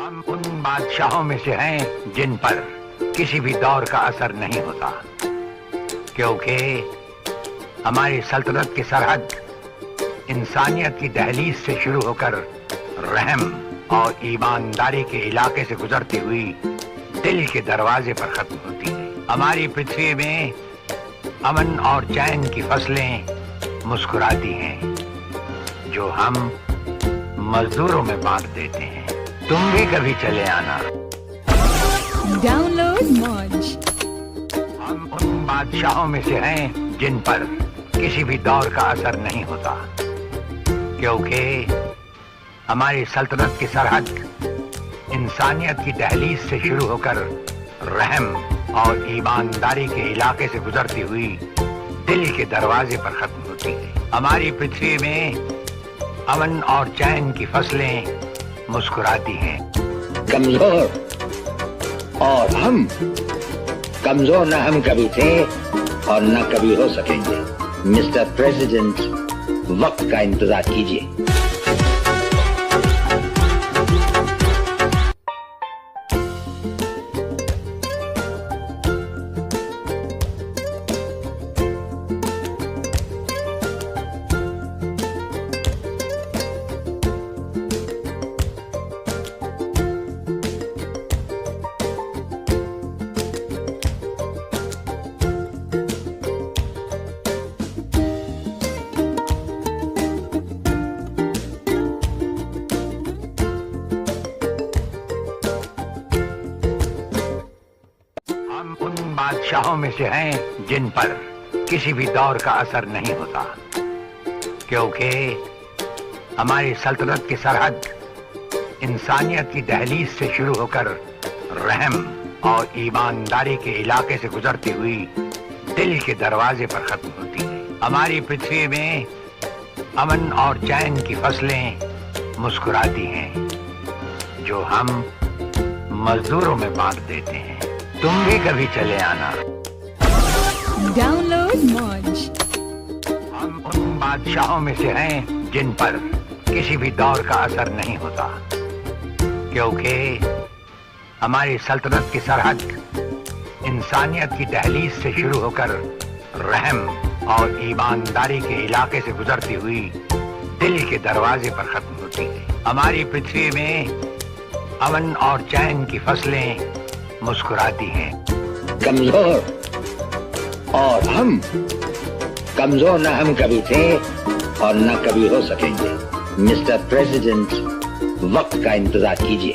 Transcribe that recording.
ہم ان بادشاہوں میں سے ہیں جن پر کسی بھی دور کا اثر نہیں ہوتا، کیونکہ ہماری سلطنت کی سرحد انسانیت کی دہلیز سے شروع ہو کر رحم اور ایمانداری کے علاقے سے گزرتی ہوئی دل کے دروازے پر ختم ہوتی ہے۔ ہماری پرتھوی میں امن اور چین کی فصلیں مسکراتی ہیں جو ہم مزدوروں میں بانٹ دیتے ہیں۔ تم بھی کبھی چلے آنا۔ ڈاؤنلوڈ موج۔ ہم ان بادشاہوں میں سے ہیں جن پر کسی بھی دور کا اثر نہیں ہوتا، کیونکہ ہماری سلطنت کی سرحد انسانیت کی دہلیز سے شروع ہو کر رحم اور ایمانداری کے علاقے سے گزرتی ہوئی دل کے دروازے پر ختم ہوتی ہے۔ ہماری پرتھوی میں امن اور چین کی فصلیں مسکراتی ہیں۔ کمزور اور ہم کمزور نہ ہم کبھی تھے اور نہ کبھی ہو سکیں گے۔ مسٹر پریزیڈنٹ، وقت کا انتظار کیجیے۔ ہم ان بادشاہوں میں سے ہیں جن پر کسی بھی دور کا اثر نہیں ہوتا، کیونکہ ہماری سلطنت کی سرحد انسانیت کی دہلیز سے شروع ہو کر رحم اور ایمانداری کے علاقے سے گزرتی ہوئی دل کے دروازے پر ختم ہوتی ہے۔ ہماری پرتھوی میں امن اور چین کی فصلیں مسکراتی ہیں جو ہم مزدوروں میں بانٹ دیتے ہیں۔ تم بھی کبھی چلے آنا۔ ڈاؤنلوڈ موج۔ ہم ان بادشاہوں میں سے ہیں جن پر کسی بھی دور کا اثر نہیں ہوتا، کیونکہ ہماری سلطنت کی سرحد انسانیت کی دہلیز سے شروع ہو کر رحم اور ایمانداری کے علاقے سے گزرتی ہوئی دل کے دروازے پر ختم ہوتی ہے۔ ہماری پرتھوی میں امن اور چین کی فصلیں مسکراتی ہیں۔ کمزور اور ہم کمزور نہ ہم کبھی تھے اور نہ کبھی ہو سکیں گے۔ مسٹر پریزیڈنٹ، وقت کا انتظار کیجیے۔